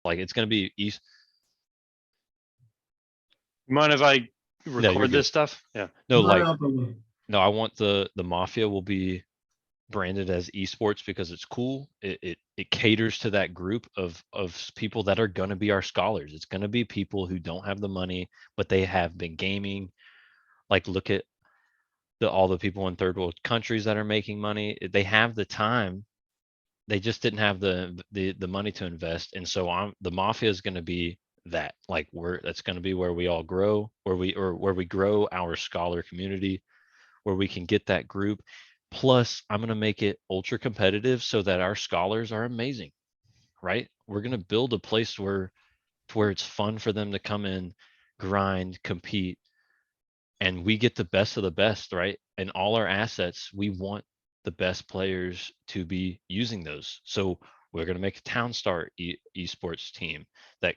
Like it's going to be East. You mind if I you're record good. this stuff? Yeah. No, like No problem. no, I want the Mafia will be branded as esports because it's cool. It caters to that group of people that are going to be our scholars. It's going to be people who don't have the money, but they have been gaming. Like look at all the people in third world countries that are making money. They have the time. They just didn't have the money to invest. And so the Mafia is going to be that. Like that's going to be where we all grow, where we grow our scholar community, where we can get that group. Plus, I'm going to make it ultra competitive so that our scholars are amazing, right? We're going to build a place where it's fun for them to come in, grind, compete, and we get the best of the best, right? And all our assets, we want the best players to be using those. So we're going to make a Town Star esports team that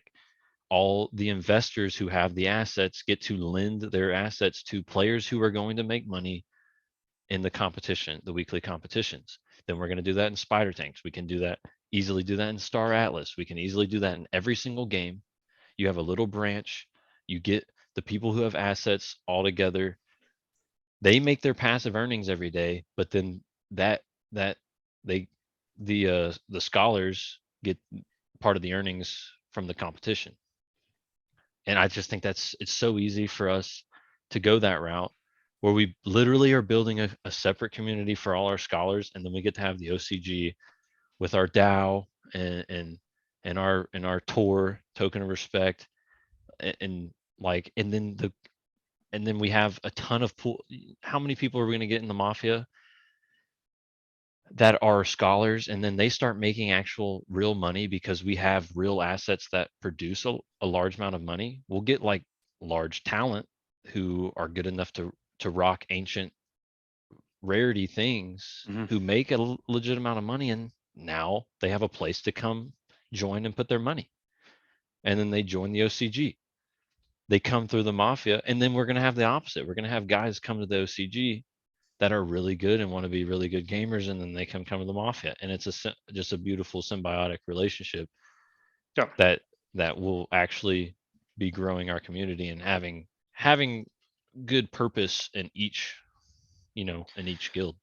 all the investors who have the assets get to lend their assets to players who are going to make money in the competition, the weekly competitions. Then we're going to do that in Spider Tanks. We can easily do that in Star Atlas. We can easily do that in every single game. You have a little branch, you get the people who have assets all together. They make their passive earnings every day, but then that they the scholars get part of the earnings from the competition. And I just think it's so easy for us to go that route where we literally are building a separate community for all our scholars, and then we get to have the OCG with our DAO and our tour token of respect, and then we have a ton of pool. How many people are we going to get in the Mafia that are scholars, and then they start making actual real money because we have real assets that produce a large amount of money? We'll get like large talent who are good enough to rock ancient rarity things, who make a legit amount of money, and now they have a place to come join and put their money. And then they join the OCG. They come through the Mafia, and then we're going to have the opposite. We're going to have guys come to the OCG that are really good and want to be really good gamers, and then they come to the Mafia, and it's just a beautiful symbiotic relationship. Yeah. That will actually be growing our community and having good purpose in each guild.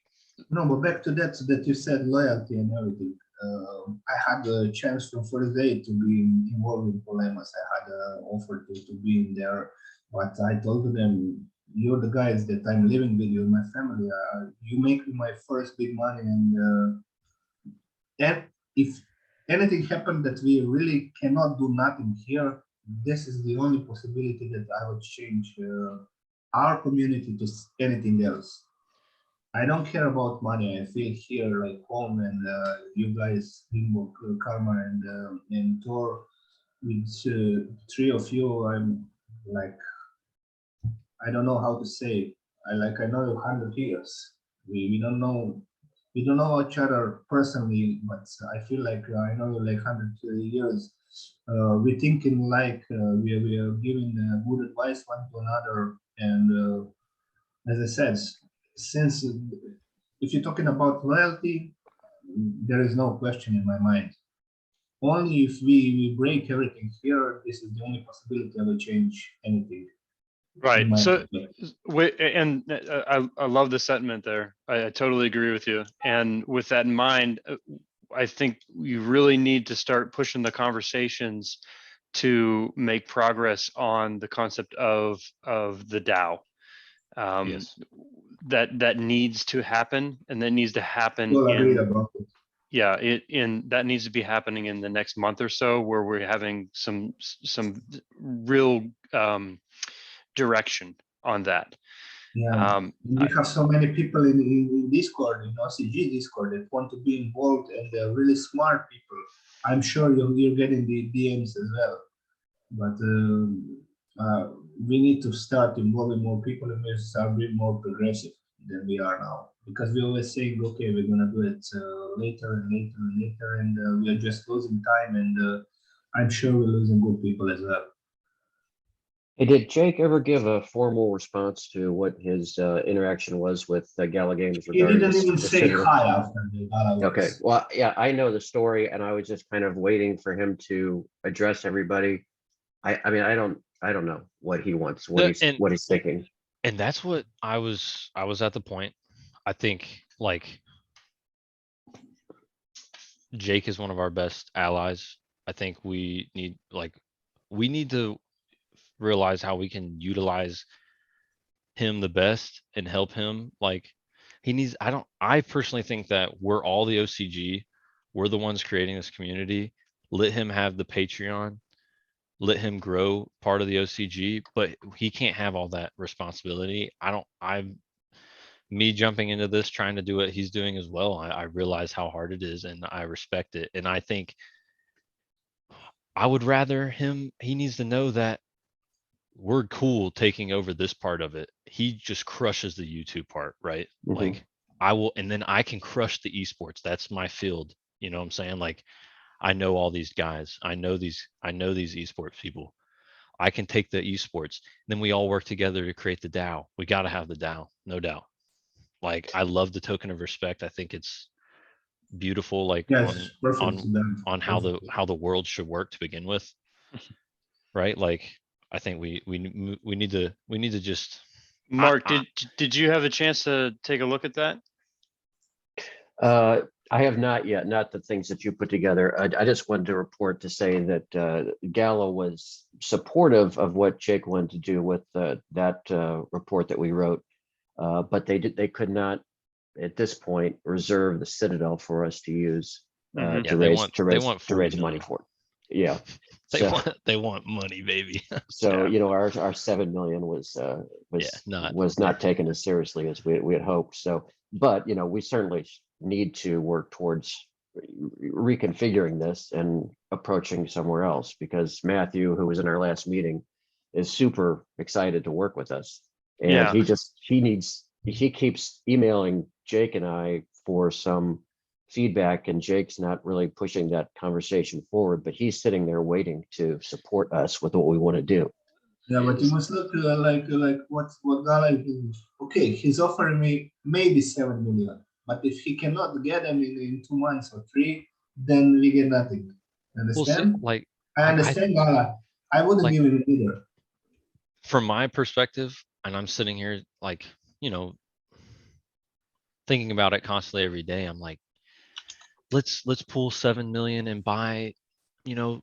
No, but back to that you said loyalty and everything. I had a chance from first day to be involved in Polemas. I had an offer to be in there, but I told them, "You're the guys that I'm living with. You're my family. You make me my first big money, and if anything happened that we really cannot do nothing here, this is the only possibility that I would change our community to anything else. I don't care about money. I feel here like home, and you guys, Limbo, Karma, and Thor, with three of you, I'm like, I don't know how to say. I know you 100 years. We don't know each other personally, but I feel like I know you like 100 years. We thinking like we are giving good advice one to another, and as I said, since if you're talking about loyalty, there is no question in my mind. Only if we break everything here, this is the only possibility I will change anything. Right. So, and I love the sentiment there. I totally agree with you. And with that in mind, I think you really need to start pushing the conversations to make progress on the concept of the DAO. Yes. That needs to happen, and that needs to happen We'll agree about it. Yeah, that needs to be happening in the next month or so, where we're having some real direction on that. Yeah, we have so many people in Discord, in OCG Discord, that want to be involved, and they're really smart people. I'm sure you're getting the DMs as well, but we need to start involving more people, and we start being more progressive than we are now. Because we always saying, okay, we're gonna do it later and later and later, and we are just losing time, and I'm sure we're losing good people as well. Hey, did Jake ever give a formal response to what his interaction was with Gala Games He regarding didn't even the say Citadel? hi after the gala. Okay, well, yeah, I know the story, and I was just kind of waiting for him to address everybody. I mean, I don't know what he wants, what he's thinking. And that's what I was at the point. I think like Jake is one of our best allies. I think we need to realize how we can utilize him the best and help him. Like he needs, I personally think that we're all the OCG. We're the ones creating this community. Let him have the Patreon. Let him grow part of the OCG, but he can't have all that responsibility. I'm me jumping into this, trying to do what he's doing as well. I realize how hard it is and I respect it. And I think I would rather he needs to know that we're cool taking over this part of it. He just crushes the YouTube part, right? Mhm. Like I will, and then I can crush the esports. That's my field. You know what I'm saying? Like I know all these guys. I know these esports people. I can take the esports. Then we all work together to create the DAO. We got to have the DAO, no doubt. Like I love the token of respect. I think it's beautiful, like Yes, perfect. on how the world should work to begin with, right? Like I think we need to just. Mark, did you have a chance to take a look at that? I have not yet, not the things that you put together. I just wanted to report to say that Gala was supportive of what Jake wanted to do with that report that we wrote, but they could not at this point reserve the Citadel for us to use Yeah, they want to raise 40 money million. for it. Yeah, they want money, baby. so Yeah. our 7 million was not taken as seriously as we had hoped. So, but we certainly need to work towards reconfiguring this and approaching somewhere else, because Matthew, who was in our last meeting, is super excited to work with us, and Yeah. he keeps emailing Jake and I for some feedback, and Jake's not really pushing that conversation forward, but he's sitting there waiting to support us with what we want to do. Yeah, but you must look like what Gala is. Okay, he's offering me maybe 7 million, but if he cannot get them in 2 months or 3, then we get nothing. Understand? Well, see, I understand Gala. I wouldn't give him either. From my perspective, and I'm sitting here like, thinking about it constantly every day. I'm like, let's pull 7 million and buy,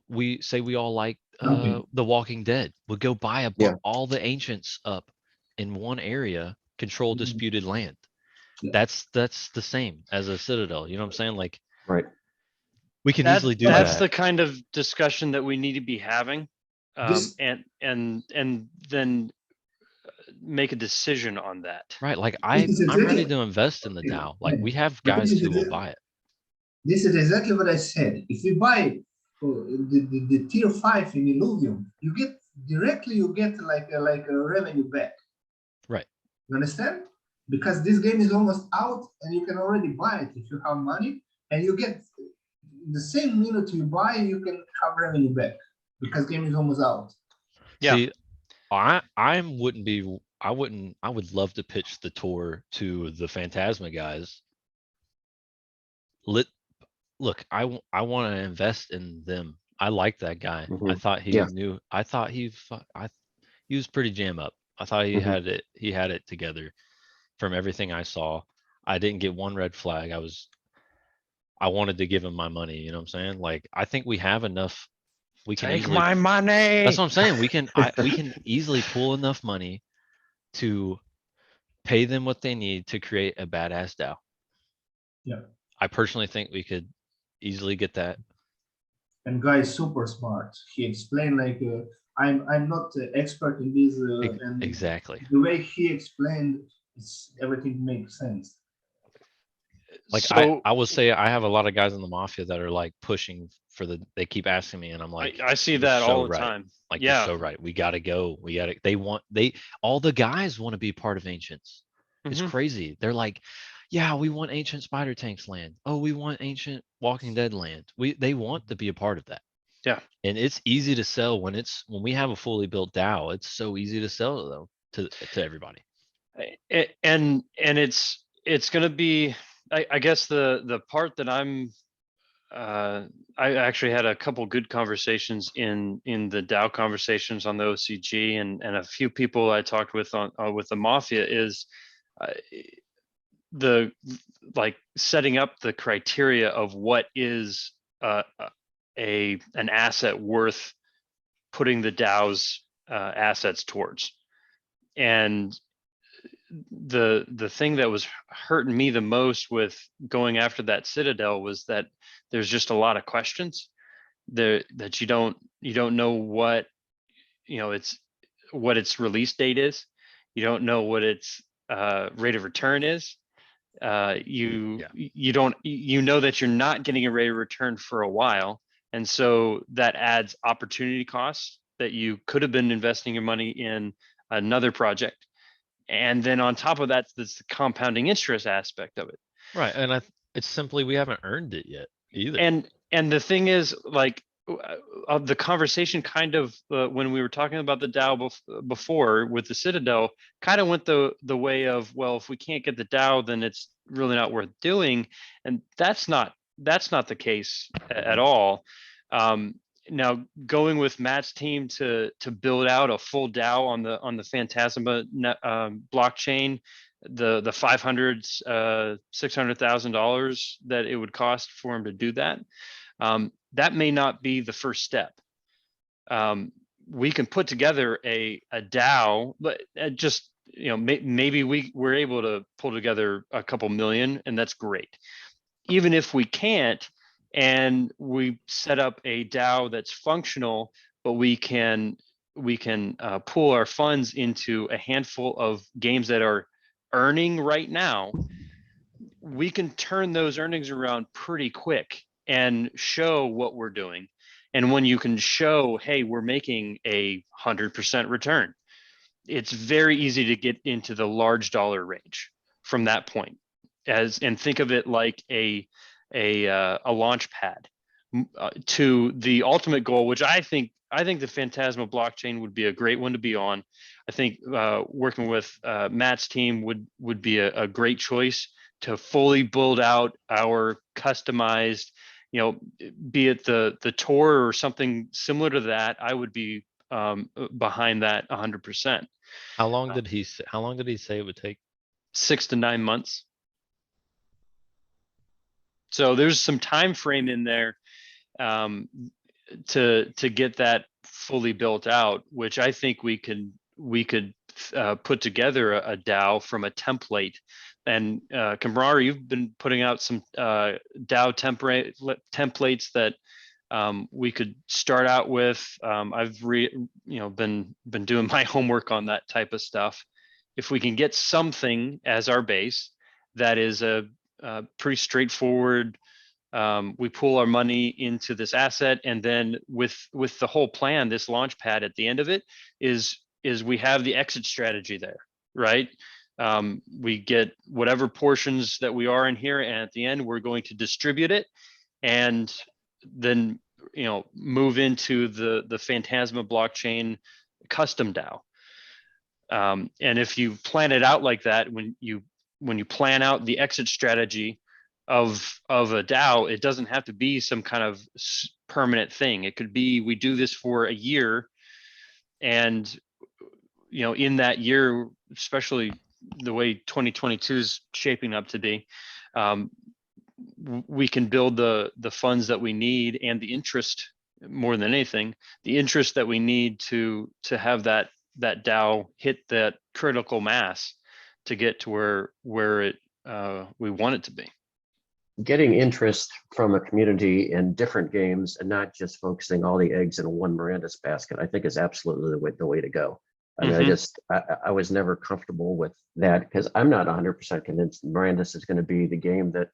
we say we all like The Walking Dead. We'll go buy all the ancients up in one area, control disputed land. Yeah. That's the same as a Citadel. You know what I'm saying? Like, right. We can easily do that. That's the kind of discussion that we need to be having, and then make a decision on that. Right. Like I'm ready to invest in the DAO. Like we have guys who will buy it. This is exactly what I said. If we buy the tier 5 in Illuvium, you get like a revenue back. Right. You understand? Because this game is almost out and you can already buy it if you have money, and you get the same minute you buy, you can have revenue back because game is almost out. Yeah. See, I would love to pitch the tour to the Phantasma guys. Look, I want to invest in them. I like that guy. I thought he knew. I thought he was pretty jam up. I thought he had it together. From everything I saw, I didn't get one red flag. I wanted to give him my money. You know what I'm saying? Like I think we have enough. We can take my money. That's what I'm saying. We can easily pull enough money to pay them what they need to create a badass DAO. Yeah. I personally think we could easily get that. And guy is super smart. He explained like I'm not expert in this, and exactly the way he explained, everything makes sense. Like so, I will say I have a lot of guys in the mafia that are like pushing for they keep asking me, and I'm like, I see that all the time. Like, you're so right. We gotta go. All the guys want to be part of Ancients. It's crazy. They're like, yeah, we want ancient spider tanks land. Oh, we want ancient Walking Dead land. They want to be a part of that. Yeah. And it's easy to sell when we have a fully built DAO. It's so easy to sell though to everybody. And it's going to be, I guess the part that I actually had a couple good conversations in the DAO conversations on the OCG, and a few people I talked with on with the Mafia is the like setting up the criteria of what is an asset worth putting the DAO's assets towards. And the thing that was hurting me the most with going after that Citadel was that there's just a lot of questions there that you don't know what, it's what its release date is. You don't know what its rate of return is. You don't, that you're not getting a rate of return for a while, and so that adds opportunity costs that you could have been investing your money in another project. And then on top of that, there's the compounding interest aspect of it. Right. And it's simply, we haven't earned it yet either. And the thing is, like, the conversation kind of, when we were talking about the DAO before with the Citadel, kind of went the way of, well, if we can't get the DAO, then it's really not worth doing. And that's not the case at all. Now, going with Matt's team to build out a full DAO on the Phantasma blockchain, the $500,000 $600,000 that it would cost for him to do that, that may not be the first step. We can put together a DAO, but just, maybe we're able to pull together a couple million, and that's great. Even if we can't, and we set up a DAO that's functional, but we can pool our funds into a handful of games that are earning right now, we can turn those earnings around pretty quick and show what we're doing. And when you can show, hey, we're making 100% return, it's very easy to get into the large dollar range from that point. And think of it like a launch pad to the ultimate goal, which I think the Phantasma blockchain would be a great one to be on. I think working with Matt's team would be a great choice to fully build out our customized, be it the Tor or something similar to that. I would be behind that 100%. How long did he say it would take? 6 to 9 months. So there's some time frame in there to get that fully built out, which I think we could put together a DAO from a template. And Kamrar, you've been putting out some DAO templates that we could start out with. I've been doing my homework on that type of stuff. If we can get something as our base that is a pretty straightforward, we pool our money into this asset, and then with the whole plan, this launch pad at the end of it is we have the exit strategy there, right? We get whatever portions that we are in here, and at the end we're going to distribute it, and then move into the Phantasma blockchain custom DAO. And if you plan it out like that, when you plan out the exit strategy of a DAO, it doesn't have to be some kind of permanent thing. It could be, we do this for a year, and in that year, especially the way 2022 is shaping up to be, we can build the funds that we need, and the interest, more than anything, the interest that we need to have that DAO hit that critical mass to get to where it we want it to be. Getting interest from a community in different games and not just focusing all the eggs in one Miranda's basket, I think is absolutely the way to go. I mean, I was never comfortable with that, because I'm not 100% convinced Miranda's is going to be the game that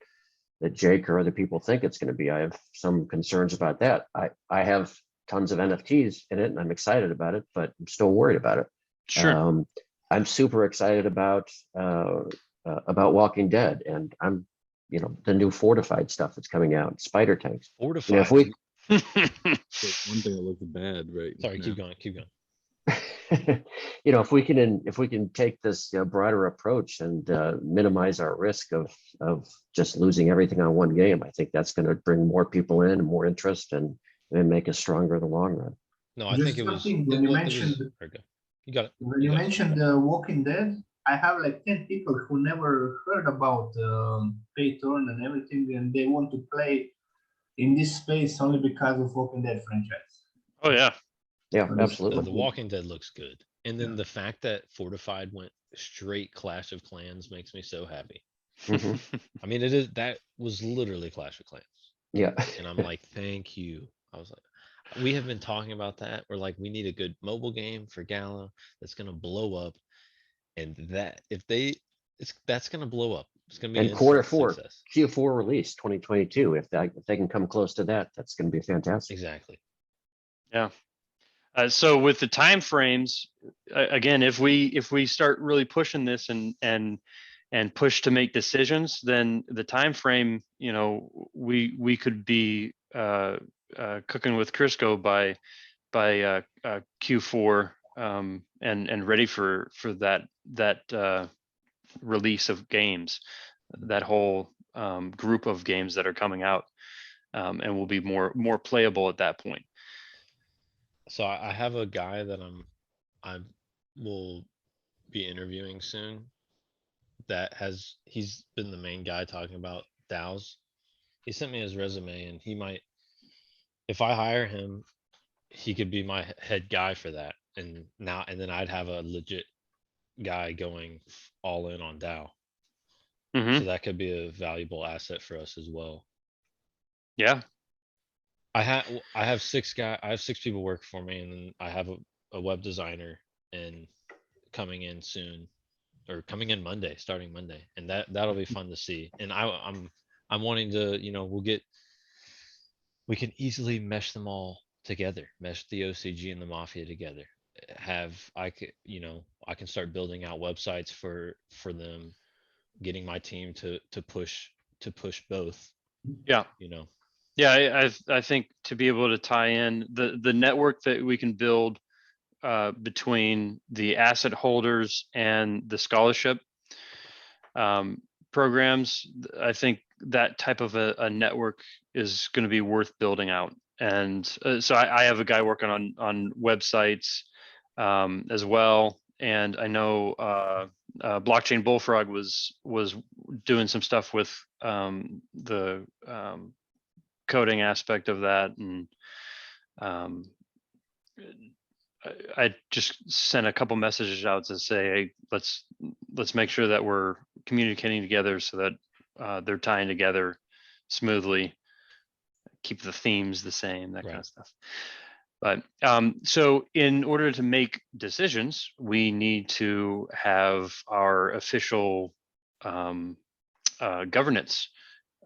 Jake or other people think it's going to be. I have some concerns about that. I have tons of NFTs in it, and I'm excited about it, but I'm still worried about it. Sure. I'm super excited about Walking Dead, and I'm, the new fortified stuff that's coming out, spider tanks. Fortified. One thing that looks bad, right? Sorry, now. keep going. If we can take this broader approach and minimize our risk of just losing everything on one game, I think that's going to bring more people in and more interest and make us stronger in the long run. No, I Just think it one was. thing, when you mentioned You got it. when you mentioned The Walking Dead, I have like 10 people who never heard about pay turn and everything, and they want to play in this space only because of Walking Dead franchise. Oh yeah. Yeah, So this- absolutely. The Walking Dead looks good, and then the fact that Fortified went straight Clash of Clans makes me so happy. Mhm. I mean, that was literally Clash of Clans, Yeah. and I'm like, thank you. I was like, we have been talking about that. We're like, we need a good mobile game for Gala that's gonna blow up, and that's gonna blow up. It's gonna be And an quarter instant four, success. Q4 release 2022. If they can come close to that, that's going to be fantastic. Exactly. Yeah. So with the time frames, again, if we start really pushing this and push to make decisions, then the time frame, we could be cooking with Crisco by Q4 and ready for that release of games, that whole group of games that are coming out, and will be more playable at that point. So I have a guy that I will be interviewing soon he's been the main guy talking about DAOs. He sent me his resume, and he might, if I hire him, he could be my head guy for that. And then I'd have a legit guy going all in on DAO. Mhm. So that could be a valuable asset for us as well. Yeah. I have 6 people work for me, and then I have a web designer and coming in soon, or coming in Monday, starting Monday, and that'll be fun to see. And I'm wanting to, we can easily mesh them all together, mesh the OCG and the Mafia together. I can start building out websites for them, getting my team to push both. Yeah. Yeah, I think to be able to tie in the network that we can build between the asset holders and the scholarship programs, I think that type of a network is going to be worth building out. And so I have a guy working on websites as well, and I know Blockchain Bullfrog was doing some stuff with the coding aspect of that, and I just sent a couple messages out to say, hey, let's make sure that we're communicating together so that they're tying together smoothly, keep the themes the same, that kind of stuff. But so in order to make decisions, we need to have our official governance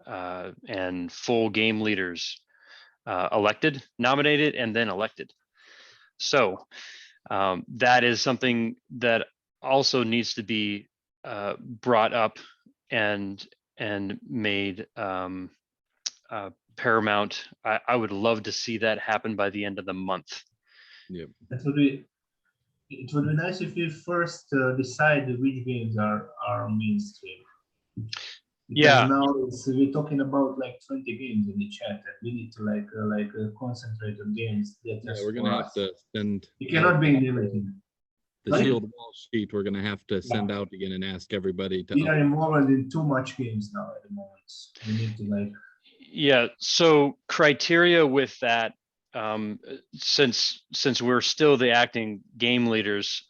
and full game leaders elected, nominated, and then elected. So that is something that also needs to be brought up and made paramount. I would love to see that happen by the end of the month. Yep. It would be nice if we first decide which games are mainstream. Because now we're talking about like 20 games in the chat, and we need to concentrate on games that Yeah, we're gonna have to send. You cannot be in everything. The sealed wall sheet we're gonna have to send out again and ask everybody to. We are involved in too much games now at the moment. We need to Yeah. So criteria with that, since we're still the acting game leaders,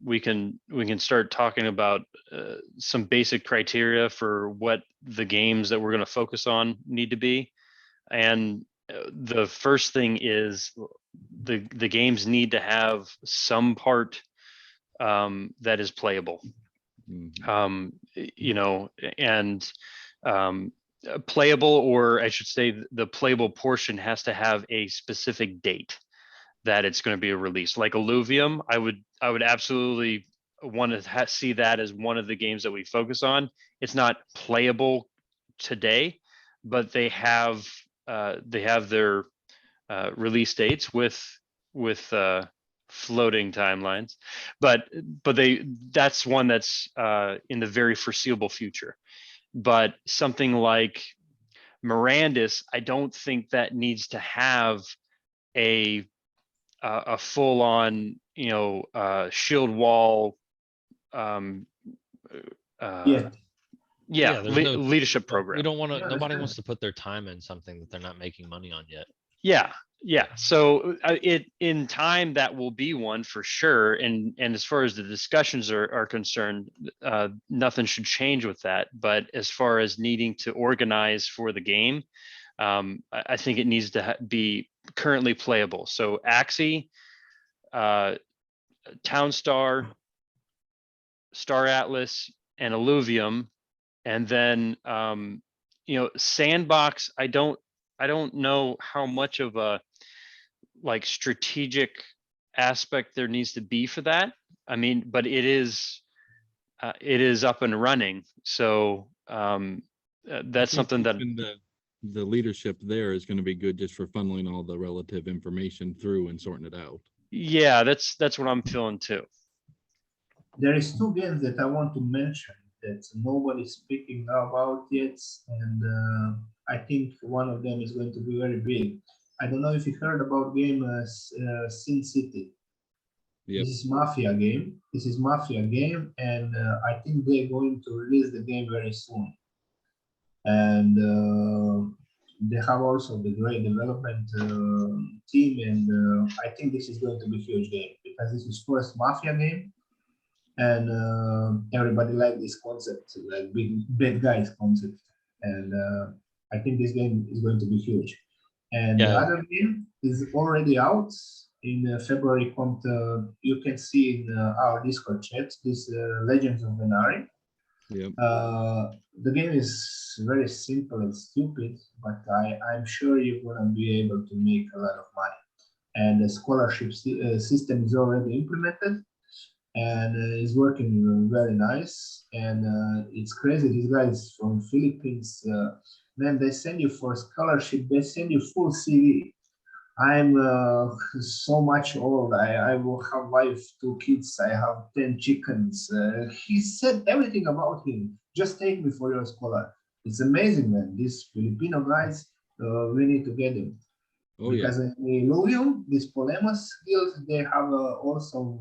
we can start talking about some basic criteria for what the games that we're going to focus on need to be. And the first thing is the games need to have some part that is playable. And playable, or I should say the playable portion has to have a specific date that it's going to be a release. Like Alluvium, I would absolutely want to see that as one of the games that we focus on. It's not playable today, but they have their release dates with floating timelines, but that's one that's in the very foreseeable future. But something like Mirandus, I don't think that needs to have a full on, shield wall. Yeah. Yeah, there's no leadership we program. don't want to. Yeah, Nobody understand. wants to put their time in something that they're not making money on yet. Yeah. So in time that will be one for sure. And as far as the discussions are concerned, nothing should change with that. But as far as needing to organize for the game, I think it needs to be currently playable. So Axie, Townstar, Star Atlas, and Illuvium, and then Sandbox. I don't know how much of a like strategic aspect there needs to be for that. I mean, but it is up and running. So that's something that the leadership there is going to be good just for funneling all the relative information through and sorting it out. Yeah, that's what I'm feeling too. There is two games that I want to mention that nobody's speaking about yet, and I think one of them is going to be very big. I don't know if you heard about game Sin City. Yep. This is Mafia game. And I think they're going to release the game very soon. And they have also the great development team, and I think this is going to be a huge game because this is first Mafia game. And everybody like this concept, like big bad guys concept, and I think this game is going to be huge. And the other game is already out in February. You can see in our Discord chat this Legends of Venari. Yep. The game is very simple and stupid, but I'm sure you're gonna be able to make a lot of money. And the scholarship system is already implemented. And it's working very nice, and it's crazy. These guys from Philippines, man, they send you for scholarship, they send you full CV. I'm so much old. I will have wife, 2 kids. I have 10 chickens. He said everything about him. Just take me for your scholar. It's amazing, man. These Filipino guys, we need to get them. Oh, because in Illuvium, these Polemos guilds, they have also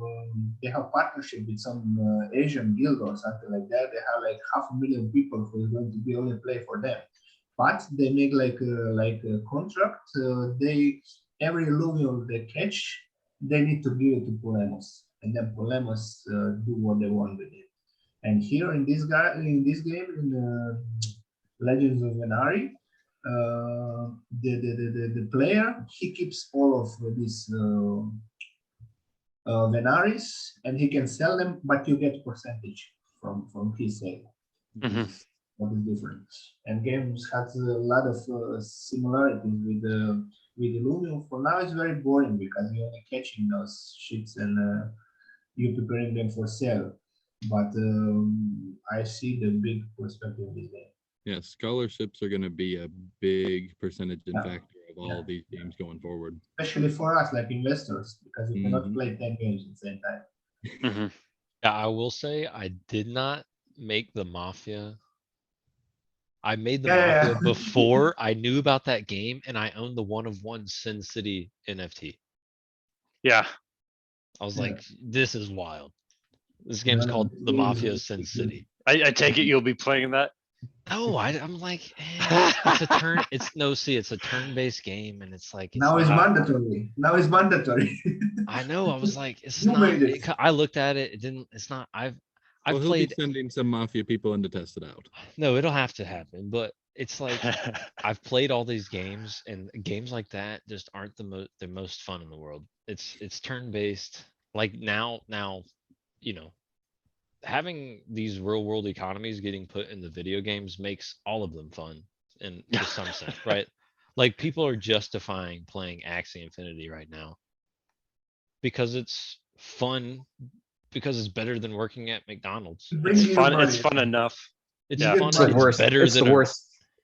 they have partnership with some Asian guild or something like that. They have like 500,000 people who is going to be only play for them, but they make like a contract. Every Illuvium they catch, they need to give it to Polemos, and then Polemos do what they want with it. And here in this game in Legends of Venari, the player, he keeps all of these Venaris, and he can sell them, but you get percentage from his sale. Mm-hmm. What is different? And games has a lot of similarities with Illuvium. For now, it's very boring because you're only catching those shits and you're preparing them for sale. But I see the big perspective in this game. Yeah, scholarships are going to be a big percentage and factor of all these games going forward. Especially for us, like investors, because you cannot play 10 games at the same time. Mm-hmm. Yeah, I will say I did not make the Mafia. I made the Mafia before I knew about that game, and I owned the 1-of-1 Sin City NFT. Yeah. I was like, this is wild. This game's called the Mafia Sin City. I take it you'll be playing that? No, I'm like, it's a turn. It's a turn-based game, and it's like now it's mandatory. Now it's mandatory. I know. I was like, it's not. I looked at it. It didn't. It's not. I've he'll played. Be sending some Mafia people in to test it out. No, it'll have to happen. But it's like I've played all these games, and games like that just aren't the most fun in the world. It's turn-based. Like now, having these real world economies getting put in the video games makes all of them fun in to some sense, right? Like people are justifying playing Axie Infinity right now because it's fun, because it's better than working at McDonald's. It's fun. It's fun enough. It's fun. It's better than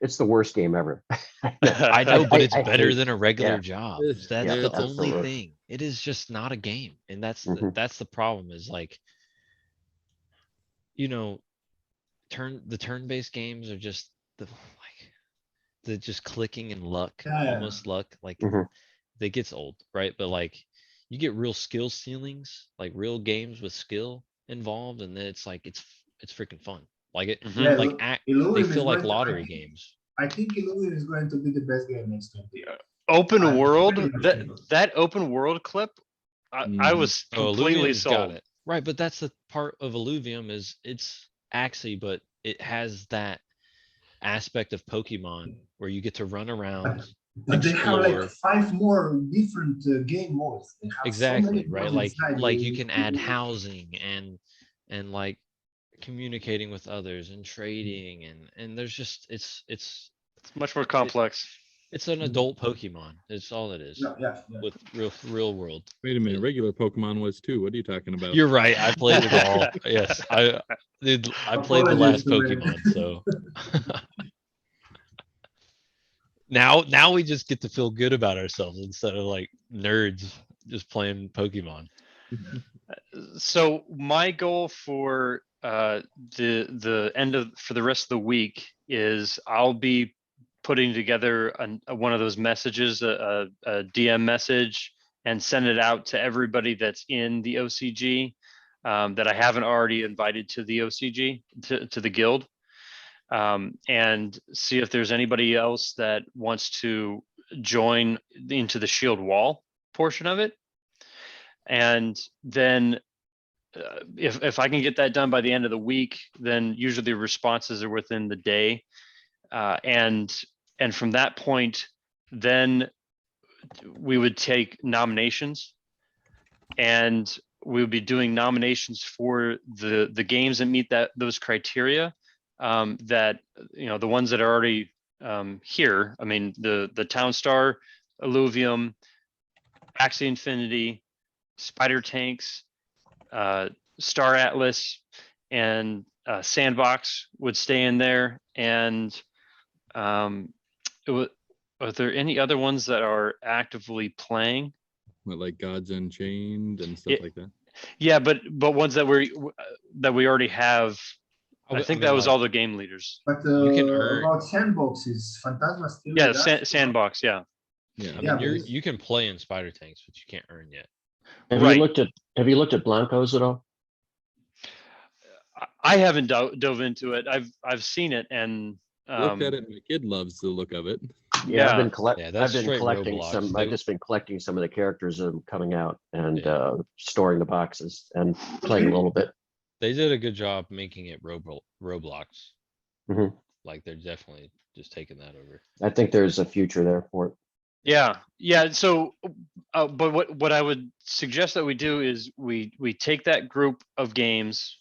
it's the worst game ever. I know, but it's I better hate- than a regular yeah. job. Yes, That's yeah, the only absolutely. thing. It is just not a game, and Mhm. that's the problem. Is like, you know, the turn-based games are just the just clicking and luck, Yeah. almost luck. Like Mhm. that gets old, right? But like you get real skill ceilings, like real games with skill involved, and then it's like it's freaking fun. Like it, Mhm. Yeah, like they Illuvium feel is like going to, lottery games. I think Illuvium is going to be the best game next 20 years. Open I'm world, pretty much that sure. that open world clip, I Mhm. was Oh, completely Illuvium's got sold. it. Right, but that's the part of Illuvium is it's Axie, but it has that aspect of Pokemon where you get to run around, But they have like explore. 5 more different game modes. They have so many Exactly, right? modes inside. Like you can add housing and like communicating with others and trading and there's just It's much more complex. it's an adult Pokemon. It's all it is Yeah. with real world. Wait a minute, It- regular Pokemon was too. What are you talking about? You're right. I played it all. Yes, I did. I played the Apologies last to me. Pokemon, so now we just get to feel good about ourselves instead of like nerds just playing Pokemon. So my goal for the end of for the rest of the week is I'll be putting together one of those messages, a DM message, and send it out to everybody that's in the OCG that I haven't already invited to the OCG to the guild, and see if there's anybody else that wants to join into the shield wall portion of it. And then if I can get that done by the end of the week, then usually the responses are within the day, and from that point, then we would take nominations, and we would be doing nominations for the games that meet those criteria. That the ones that are already here. I mean the Town Star, Illuvium, Axie Infinity, Spider Tanks, Star Atlas, and Sandbox would stay in there. And are there any other ones that are actively playing? What, like Gods Unchained and stuff Yeah. like that? Yeah, but ones that we already have. I think mean, that was like, all the game leaders. But You can earn- about Sandboxes, Phantasma still Yeah, with us? Sandbox. Yeah. Yeah. I mean, Yeah, but it's- you can play in Spider Tanks, but you can't earn yet. Have Right. you looked at Blancos at all? I haven't dove into it. I've seen it, and Looked at it. My kid loves the look of it. Yeah, I've been Yeah, that's I've been straight collecting Roblox. some. I've just been collecting some of the characters that are coming out and Yeah. storing the boxes and playing a little bit. They did a good job making it Roblox. Mhm. Like they're definitely just taking that over. I think there's a future there for it. yeah. So, but what I would suggest that we do is we take that group of games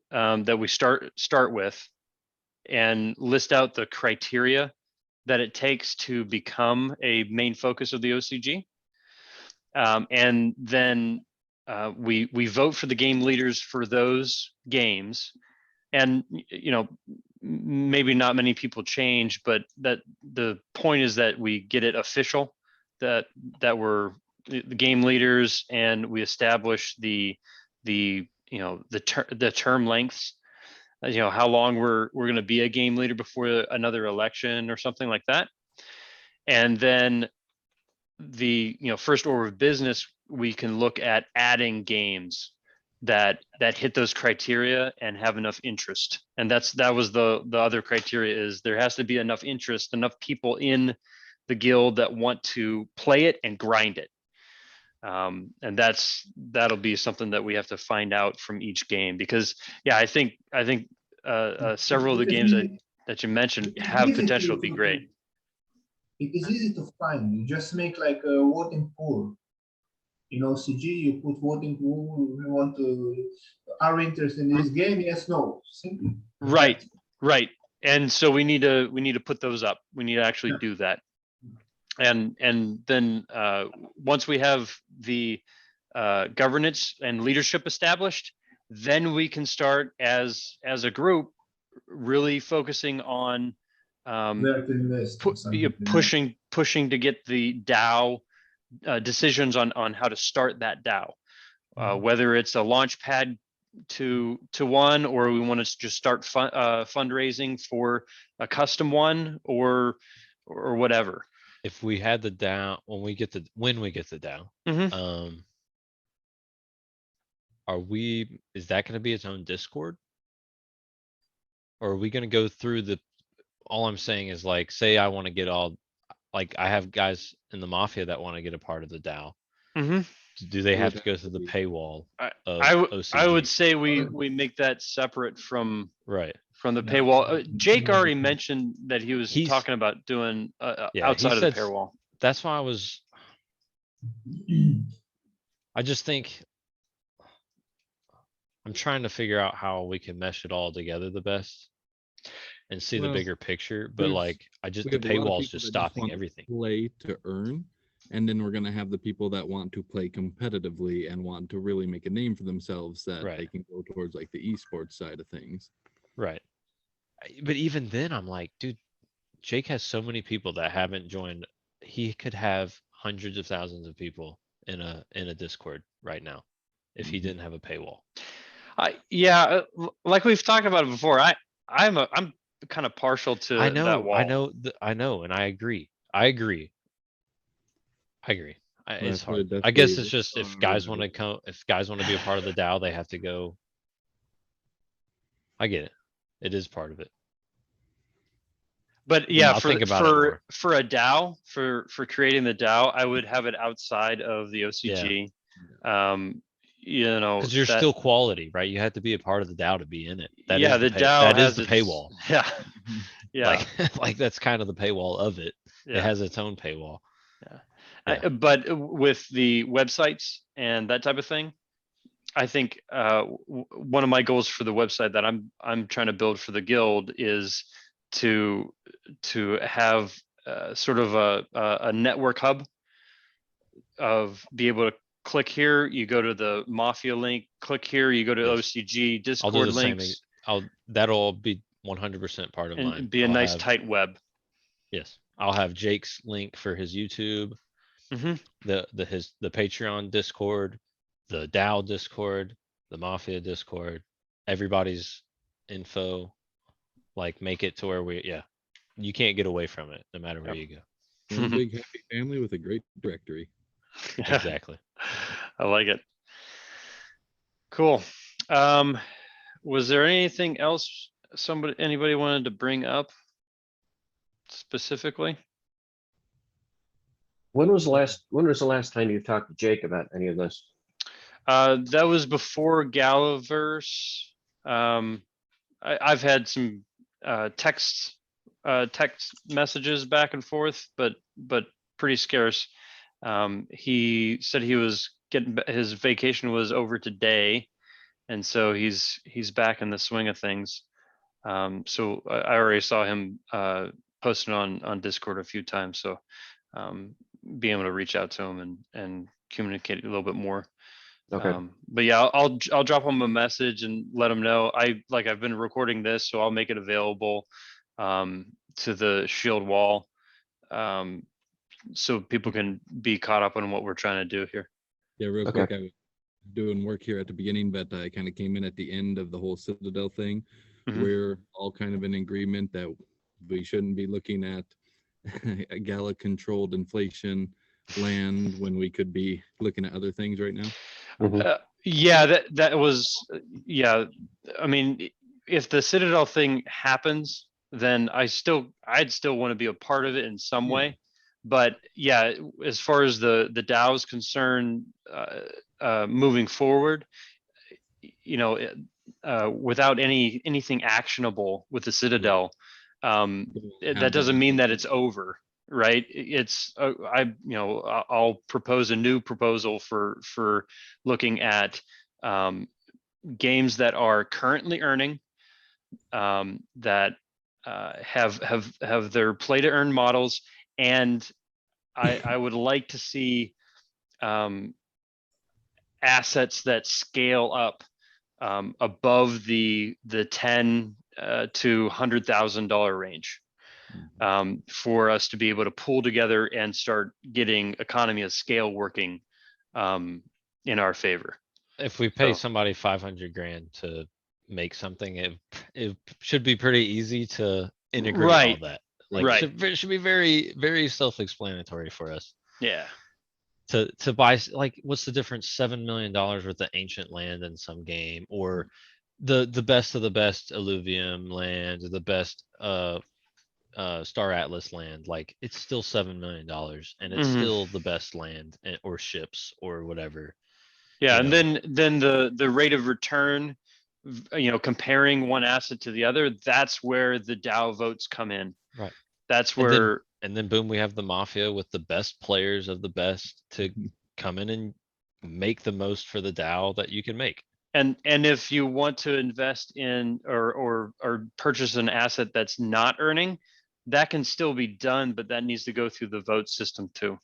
that we start with, and list out the criteria that it takes to become a main focus of the OCG, and then we vote for the game leaders for those games. And maybe not many people change, but that the point is that we get it official, that we're the game leaders, and we establish the term lengths, how long we're going to be a game leader before another election or something like that. And then the first order of business, we can look at adding games that hit those criteria and have enough interest. And that was the other criteria, is there has to be enough interest, enough people in the guild that want to play it and grind it. And that'll be something that we have to find out from each game, because I think several of the games that you mentioned have potential to be great. It is easy to find. You just make like a voting pool. In OCG, you put voting pool. We want to. Are we interested in this game? Yes, no. Simple. Right. And so we need to put those up. We need to actually do that. And then once we have the governance and leadership established, then we can start as a group really focusing on Where to invest or something like that. pushing to get the DAO decisions on how to start that DAO, whether it's a launch pad to one, or we want to just start fundraising for a custom one, or whatever. If we had the DAO, when we get the DAO, Mhm. is that going to be its own Discord? Or are we going to go through all I'm saying is, like, say I want to get like, I have guys in the Mafia that want to get a part of the DAO. Mhm. Do they It have would to go have through to the be. paywall of I OCG? would say we make that separate from Right. the Yeah. paywall. Jake already mentioned that he was He's- talking about doing Yeah, he outside of the said paywall. that's why I just think I'm trying to figure out how we can mesh it all together the best and see the Well, bigger picture. But there's- like, We the have a lot of paywall is people just that stopping want to everything. Play to earn, and then we're gonna have the people that want to play competitively and want to really make a name for themselves, that Right. they can go towards like the esports side of things. Right. But even then, I'm like, dude, Jake has so many people that haven't joined. He could have hundreds of thousands of people in a Discord right now if he Mhm. didn't have a paywall. Like we've talked about it before. I'm kind of partial to I that know, wall. I know, and I agree. It's That's where- hard. that's I where guess you it's just, if are, guys want to come, if guys want to be a part of the DAO, they have to go. I get it. It is part of it. But yeah, I'll think about it more. for a DAO, for creating the DAO, I would have it outside of the OCG. You know, Because you're still quality, right? You have to be a part of the DAO to be in it. That yeah, is the DAO that is has the its- paywall. Yeah, yeah, Like that's kind of the paywall of it. yeah. It has its own paywall. Yeah. But with the websites and that type of thing, I think one of my goals for the website that I'm trying to build for the guild is to have sort of a network hub of be able to click here, you go to the Mafia link, click here, you go to Yes. OCG I'll do Discord the same. links, That'll be 100% part of and mine. be a I'll nice have- tight web. Yes, I'll have Jake's link for his YouTube, Mhm. the Patreon Discord, the DAO Discord, the Mafia Discord, everybody's info. Like, make it to where you can't get away from it no matter where you go. One big happy family with a great directory. Yeah, Exactly. I like it. Cool. Was there anything else anybody wanted to bring up specifically? When was the last time you talked to Jake about any of this? That was before Galaverse. I've had some text messages back and forth, but pretty scarce. He said he was his vacation was over today, and so he's back in the swing of things. So I already saw him posting on Discord a few times, so being able to reach out to him and communicate a little bit more. Okay. But yeah, I'll drop him a message and let him know. I've been recording this, so I'll make it available to the Shield wall, so people can be caught up on what we're trying to do here. Yeah, real Okay. quick, I was doing work here at the beginning, but I kind of came in at the end of the whole Citadel thing. Mhm. We're all kind of in agreement that we shouldn't be looking at a Gala controlled inflation land when we could be looking at other things right now. Yeah, that was yeah. I mean, if the Citadel thing happens, then I'd still want to be a part of it in some Yeah. way. But yeah, as far as the DAO is concerned, moving forward, you know, without anything actionable with the Citadel, that doesn't mean that it's over, right? It's I'll propose a new proposal for looking at games that are currently earning, that have their play to earn models, and I would like to see assets that scale up above the $10,000 to $100,000 range. for us to be able to pull together and start getting economy of scale working in our favor. If we pay So- somebody 500 grand to make something, it should be pretty easy to integrate all Right, that. Like, right. it should be very, very self-explanatory for us Yeah. to buy. Like, what's the difference? $7 million worth of ancient land in some game, or the best of the best alluvium land, or the best Star Atlas land. Like, it's still $7 million, and it's Mhm. still the best land or ships or whatever. Yeah, You and know? then the rate of return, comparing one asset to the other, that's where the DAO votes come in. Right. That's And then- where And then boom, we have the mafia with the best players of the best to come in and make the most for the DAO that you can make. and if you want to invest in or purchase an asset that's not earning, that can still be done, but that needs to go through the vote system too.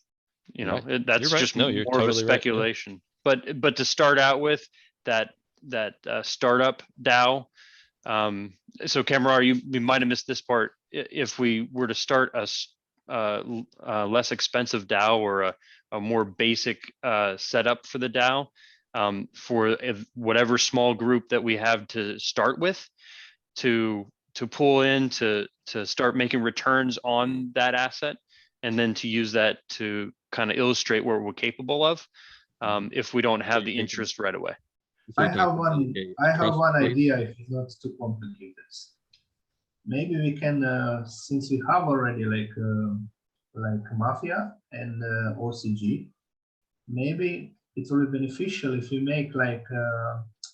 Right. That's You're right. just No, more you're of a totally right, yeah. speculation. But to start out with that startup DAO. So Camera, we might have missed this part. If we were to start a less expensive DAO or a more basic setup for the DAO, for whatever small group that we have to start with, to pull in to start making returns on that asset, and then to use that to kind of illustrate what we're capable of, if we don't have the interest right away. I have one idea, if it's not too complicated. Maybe we can, since we have already like Mafia and OCG, maybe it will be beneficial if we make like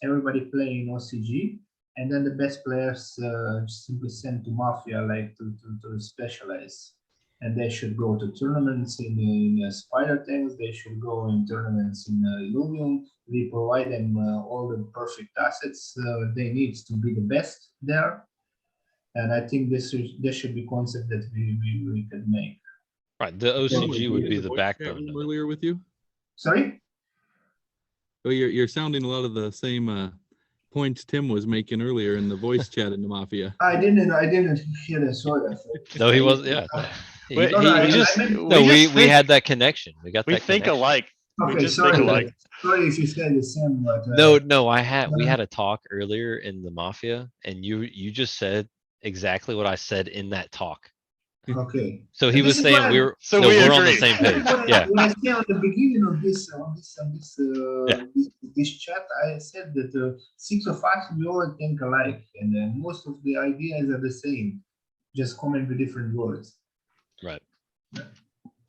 everybody playing OCG, and then the best players simply send to Mafia, like to specialize. And they should go to tournaments in spider tanks. They should go in tournaments in Illuvium. We provide them all the perfect assets they need to be the best there. And I think this should be concept that we could make. Right. The OCG would be the backbone. Earlier with you. Sorry? Oh, you're sounding a lot of the same points Tim was making earlier in the voice chat in the Mafia. I didn't hear the sorry. No, he wasn't. Yeah. We had that connection. We got we that think connection. alike. Okay, We just sorry. think alike. Sorry if you said the same. But, No, we had a talk earlier in the Mafia, and you just said exactly what I said in that talk. Okay. So he was saying we're on the same page. Yeah. When I say on the beginning of this chat, I said that 6 of us we all think alike, and most of the ideas are the same, just comment with different words. Right.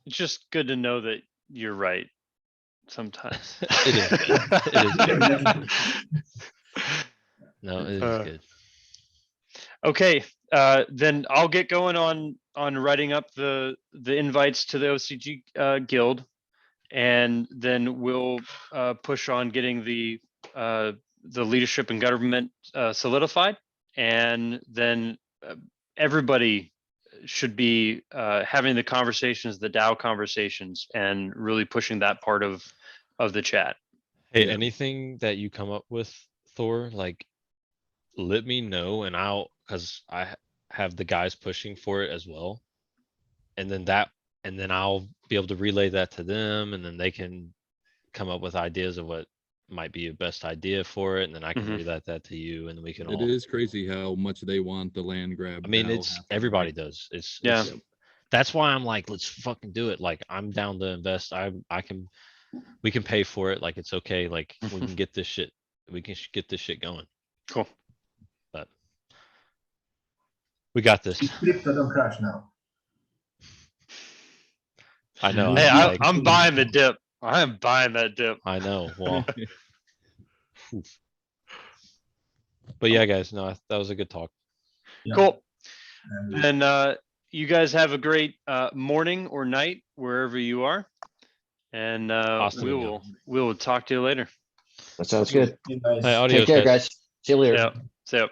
It's just good to know that you're right sometimes. It is good. It is good. No, it is good. Okay, then I'll get going on writing up the invites to the OCG guild, and then we'll push on getting the leadership and government solidified, and then everybody should be having the conversations, the DAO conversations, and really pushing that part of the chat. Hey, anything that you come up with, Thor, like, let me know, and because I have the guys pushing for it as well, and then I'll be able to relay that to them, and then they can come up with ideas of what might be a best idea for it, and then I can relay that to you, and we can all. It is crazy how much they want the land grab. I mean, it's everybody does. That's why I'm like, let's fucking do it. Like, I'm down to invest. We can pay for it. Like, it's okay. Like, we can get this shit. We can get this shit going. Cool. But we got this. Crypto don't crash now. I know. Hey, I'm buying the dip. I am buying that dip. I know. Well, but yeah, guys, no, that was a good talk. Yeah. Cool. And you guys have a great morning or night wherever you are, and we will talk to you later. That sounds good. Hey, guys. Hey, adios, Take care, guys. See you later. Yeah. See ya.